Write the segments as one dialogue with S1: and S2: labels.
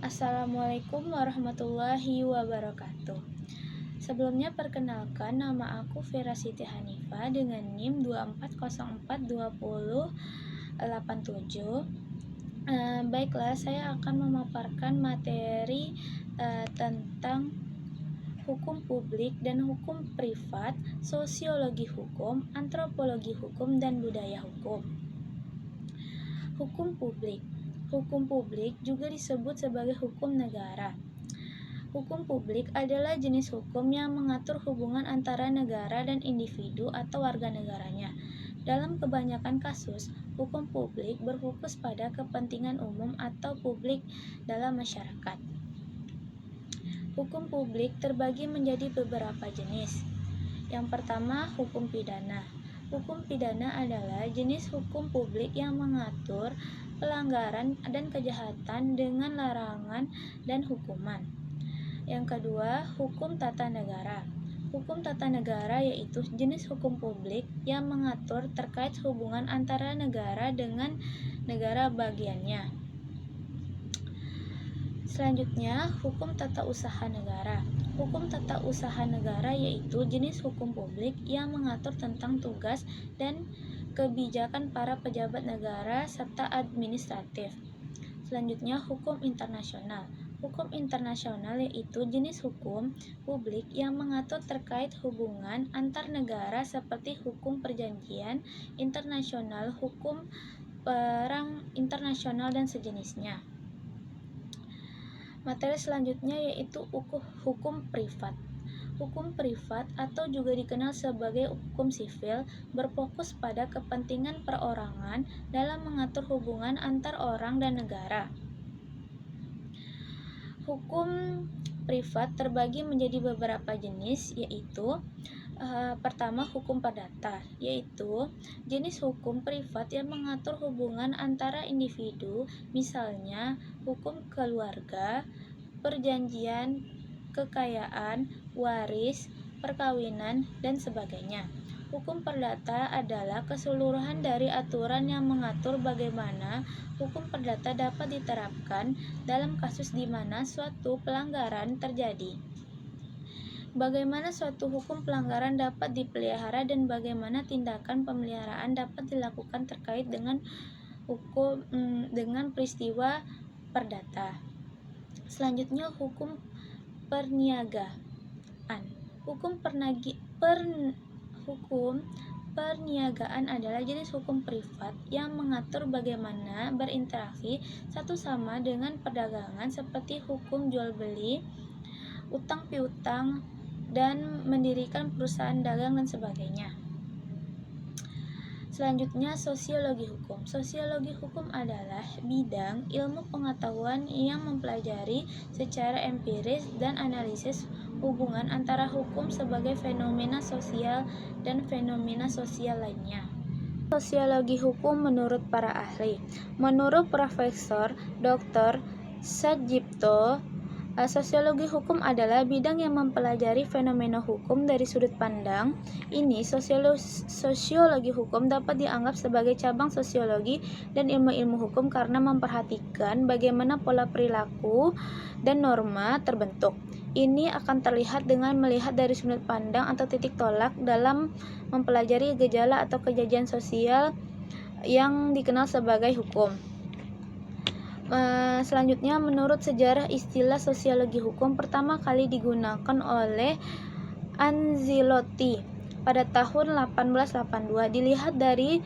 S1: Assalamualaikum warahmatullahi wabarakatuh. Sebelumnya perkenalkan, nama aku Vira Siti Hanifah dengan NIM 24042087. Baiklah, saya akan memaparkan materi tentang hukum publik dan hukum privat, sosiologi hukum, antropologi hukum, dan budaya hukum. Hukum publik. Hukum publik juga disebut sebagai hukum negara. Hukum publik adalah jenis hukum yang mengatur hubungan antara negara dan individu atau warga negaranya. Dalam kebanyakan kasus, hukum publik berfokus pada kepentingan umum atau publik dalam masyarakat. Hukum publik terbagi menjadi beberapa jenis. Yang pertama, hukum pidana. Hukum pidana adalah jenis hukum publik yang mengatur pelanggaran dan kejahatan dengan larangan dan hukuman. Yang kedua, hukum tata negara. Hukum tata negara yaitu jenis hukum publik yang mengatur terkait hubungan antara negara dengan negara bagiannya. Selanjutnya, hukum tata usaha negara. Hukum tata usaha negara yaitu jenis hukum publik yang mengatur tentang tugas dan kebijakan para pejabat negara serta administratif. Selanjutnya, hukum internasional. Hukum internasional yaitu jenis hukum publik yang mengatur terkait hubungan antar negara seperti hukum perjanjian internasional, hukum perang internasional, dan sejenisnya. Materi selanjutnya yaitu hukum privat. Hukum privat atau juga dikenal sebagai hukum sivil berfokus pada kepentingan perorangan dalam mengatur hubungan antar orang dan negara. Hukum privat terbagi menjadi beberapa jenis, yaitu pertama, hukum perdata, yaitu jenis hukum privat yang mengatur hubungan antara individu, misalnya hukum keluarga, perjanjian, kekayaan, waris, perkawinan, dan sebagainya. Hukum perdata adalah keseluruhan dari aturan yang mengatur bagaimana hukum perdata dapat diterapkan dalam kasus di mana suatu pelanggaran terjadi. Bagaimana suatu hukum pelanggaran dapat dipelihara dan bagaimana tindakan pemeliharaan dapat dilakukan terkait dengan peristiwa perdata. Selanjutnya, hukum perniagaan. Hukum perniagaan adalah jenis hukum privat yang mengatur bagaimana berinteraksi satu sama dengan perdagangan seperti hukum jual beli, utang piutang, dan mendirikan perusahaan dagang dan sebagainya. Selanjutnya, sosiologi hukum. Sosiologi hukum adalah bidang ilmu pengetahuan yang mempelajari secara empiris dan analisis hubungan antara hukum sebagai fenomena sosial dan fenomena sosial lainnya. Sosiologi hukum menurut para ahli. Menurut Profesor Dr. Sajipto, sosiologi hukum adalah bidang yang mempelajari fenomena hukum dari sudut pandang ini. Sosiologi hukum dapat dianggap sebagai cabang sosiologi dan ilmu-ilmu hukum karena memperhatikan bagaimana pola perilaku dan norma terbentuk. Ini akan terlihat dengan melihat dari sudut pandang atau titik tolak dalam mempelajari gejala atau kejadian sosial yang dikenal sebagai hukum. Selanjutnya, menurut sejarah, istilah sosiologi hukum pertama kali digunakan oleh Anzilotti pada tahun 1882. Dilihat dari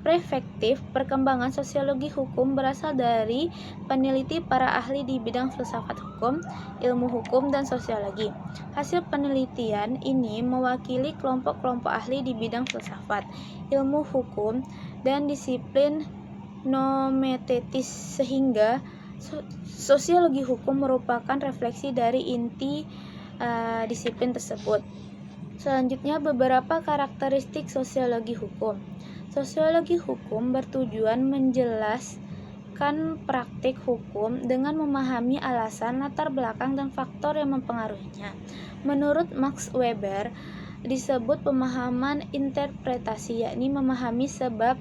S1: perspektif perkembangan sosiologi hukum berasal dari peneliti para ahli di bidang filsafat hukum, ilmu hukum, dan sosiologi. Hasil penelitian ini mewakili kelompok-kelompok ahli di bidang filsafat, ilmu hukum, dan disiplin nomentetis, sehingga sosiologi hukum merupakan refleksi dari inti disiplin tersebut. Selanjutnya, beberapa karakteristik sosiologi hukum. Sosiologi hukum bertujuan menjelaskan praktik hukum dengan memahami alasan, latar belakang, dan faktor yang mempengaruhinya. Menurut Max Weber, disebut pemahaman interpretasi, yakni memahami sebab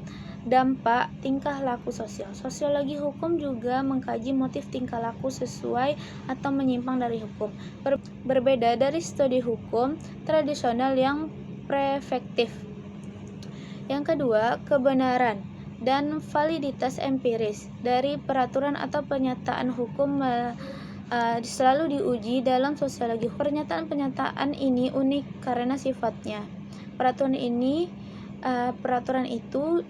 S1: Dampak tingkah laku sosial. Sosiologi hukum juga mengkaji motif tingkah laku sesuai atau menyimpang dari hukum. Berbeda dari studi hukum tradisional yang preventif. Yang kedua, kebenaran dan validitas empiris dari peraturan atau pernyataan hukum selalu diuji dalam sosiologi. Pernyataan ini unik karena sifatnya. Peraturan itu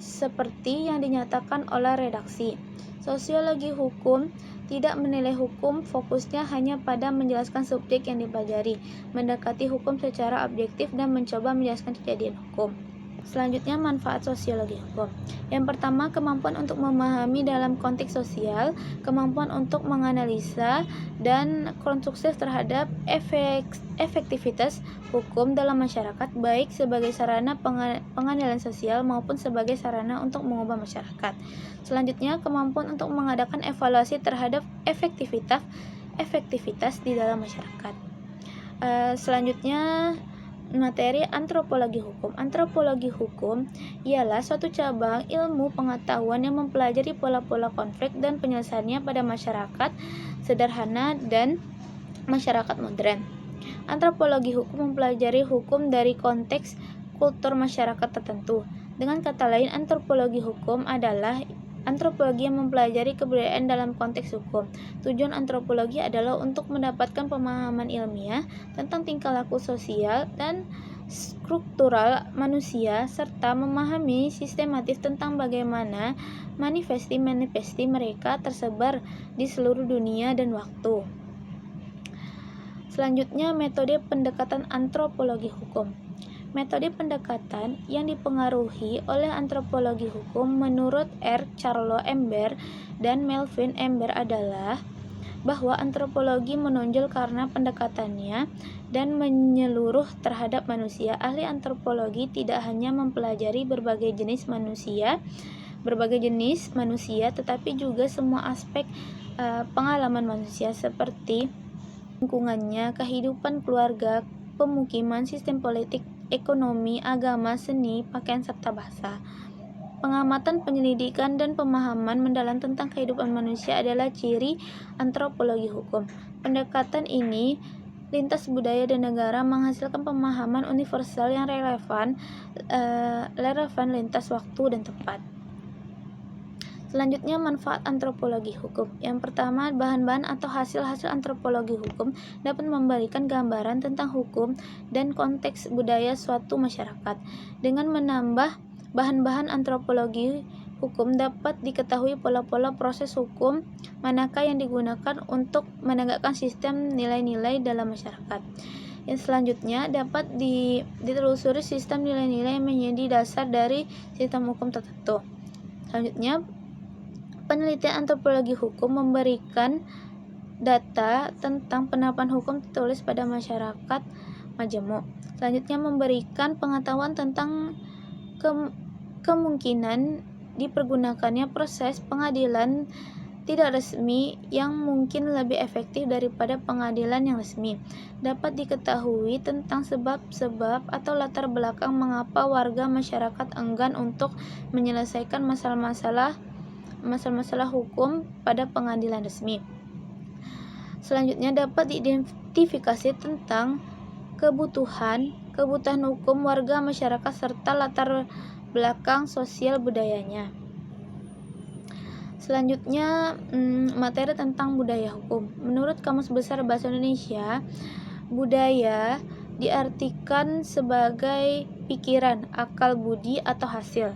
S1: seperti yang dinyatakan oleh redaksi. Sosiologi hukum tidak menilai hukum, fokusnya hanya pada menjelaskan subjek yang dipelajari, mendekati hukum secara objektif dan mencoba menjelaskan kejadian hukum. Selanjutnya, manfaat sosiologi hukum. Yang pertama, kemampuan untuk memahami dalam konteks sosial, kemampuan untuk menganalisa dan konstruktif terhadap efektivitas hukum dalam masyarakat, baik sebagai sarana pengendalian sosial maupun sebagai sarana untuk mengubah masyarakat. Selanjutnya, kemampuan untuk mengadakan evaluasi terhadap efektivitas di dalam masyarakat. Selanjutnya, materi antropologi hukum. Antropologi hukum ialah suatu cabang ilmu pengetahuan yang mempelajari pola-pola konflik dan penyelesaiannya pada masyarakat sederhana dan masyarakat modern. Antropologi hukum mempelajari hukum dari konteks kultur masyarakat tertentu. Dengan kata lain, antropologi hukum adalah antropologi yang mempelajari kebudayaan dalam konteks hukum. Tujuan antropologi adalah untuk mendapatkan pemahaman ilmiah tentang tingkah laku sosial dan struktural manusia, serta memahami sistematis tentang bagaimana manifesti mereka tersebar di seluruh dunia dan waktu. Selanjutnya, metode pendekatan antropologi hukum. Metode pendekatan yang dipengaruhi oleh antropologi hukum menurut R. Charles Ember dan Melvin Ember adalah bahwa antropologi menonjol karena pendekatannya dan menyeluruh terhadap manusia. Ahli antropologi tidak hanya mempelajari berbagai jenis manusia, tetapi juga semua aspek pengalaman manusia seperti lingkungannya, kehidupan keluarga, pemukiman, sistem politik, ekonomi, agama, seni, pakaian, serta bahasa. Pengamatan, penyelidikan, dan pemahaman mendalam tentang kehidupan manusia adalah ciri antropologi hukum. Pendekatan ini lintas budaya dan negara menghasilkan pemahaman universal yang relevan lintas waktu dan tempat. Selanjutnya, manfaat antropologi hukum. Yang pertama, bahan-bahan atau hasil-hasil antropologi hukum dapat memberikan gambaran tentang hukum dan konteks budaya suatu masyarakat. Dengan menambah bahan-bahan antropologi hukum dapat diketahui pola-pola proses hukum manakah yang digunakan untuk menegakkan sistem nilai-nilai dalam masyarakat. Yang selanjutnya, dapat ditelusuri sistem nilai-nilai yang menjadi dasar dari sistem hukum tertentu. Selanjutnya, penelitian antropologi hukum memberikan data tentang penerapan hukum tertulis pada masyarakat majemuk. Selanjutnya, memberikan pengetahuan tentang kemungkinan dipergunakannya proses pengadilan tidak resmi yang mungkin lebih efektif daripada pengadilan yang resmi. Dapat diketahui tentang sebab-sebab atau latar belakang mengapa warga masyarakat enggan untuk menyelesaikan masalah-masalah hukum pada pengadilan resmi. Selanjutnya, dapat diidentifikasi tentang kebutuhan hukum warga masyarakat serta latar belakang sosial budayanya. Selanjutnya, materi tentang budaya hukum. Menurut Kamus Besar Bahasa Indonesia, budaya diartikan sebagai pikiran, akal budi, atau hasil.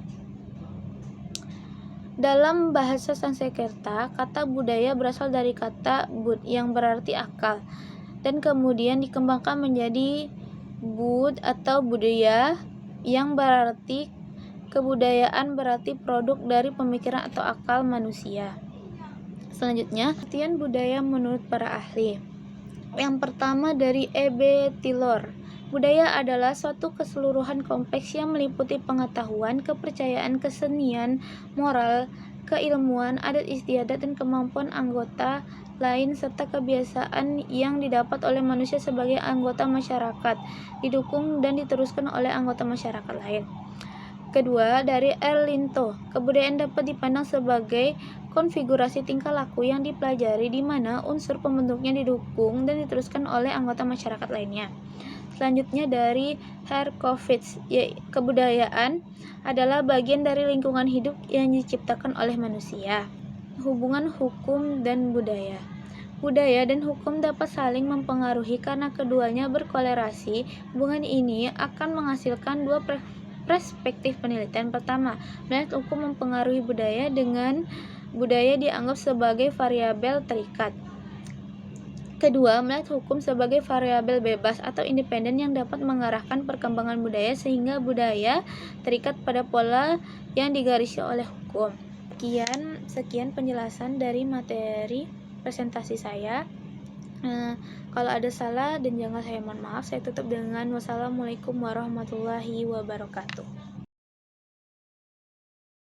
S1: Dalam bahasa Sanskerta, kata budaya berasal dari kata bud yang berarti akal dan kemudian dikembangkan menjadi bud atau budaya yang berarti kebudayaan, berarti produk dari pemikiran atau akal manusia. Selanjutnya, artian budaya menurut para ahli. Yang pertama dari E.B. Tylor. Budaya adalah suatu keseluruhan kompleks yang meliputi pengetahuan, kepercayaan, kesenian, moral, keilmuan, adat istiadat, dan kemampuan anggota lain serta kebiasaan yang didapat oleh manusia sebagai anggota masyarakat, didukung dan diteruskan oleh anggota masyarakat lain. Kedua, dari Erlinto, kebudayaan dapat dipandang sebagai konfigurasi tingkah laku yang dipelajari di mana unsur pembentuknya didukung dan diteruskan oleh anggota masyarakat lainnya. Selanjutnya dari Herkovits, kebudayaan adalah bagian dari lingkungan hidup yang diciptakan oleh manusia. Hubungan hukum dan budaya. Budaya dan hukum dapat saling mempengaruhi karena keduanya berkolerasi. Hubungan ini akan menghasilkan dua perspektif penelitian. Pertama, melihat hukum mempengaruhi budaya dengan budaya dianggap sebagai variabel terikat. Kedua, melihat hukum sebagai variabel bebas atau independen yang dapat mengarahkan perkembangan budaya sehingga budaya terikat pada pola yang digarisi oleh hukum. Sekian penjelasan dari materi presentasi saya. Kalau ada salah dan jangan saya mohon maaf. Saya tutup dengan wassalamualaikum warahmatullahi wabarakatuh.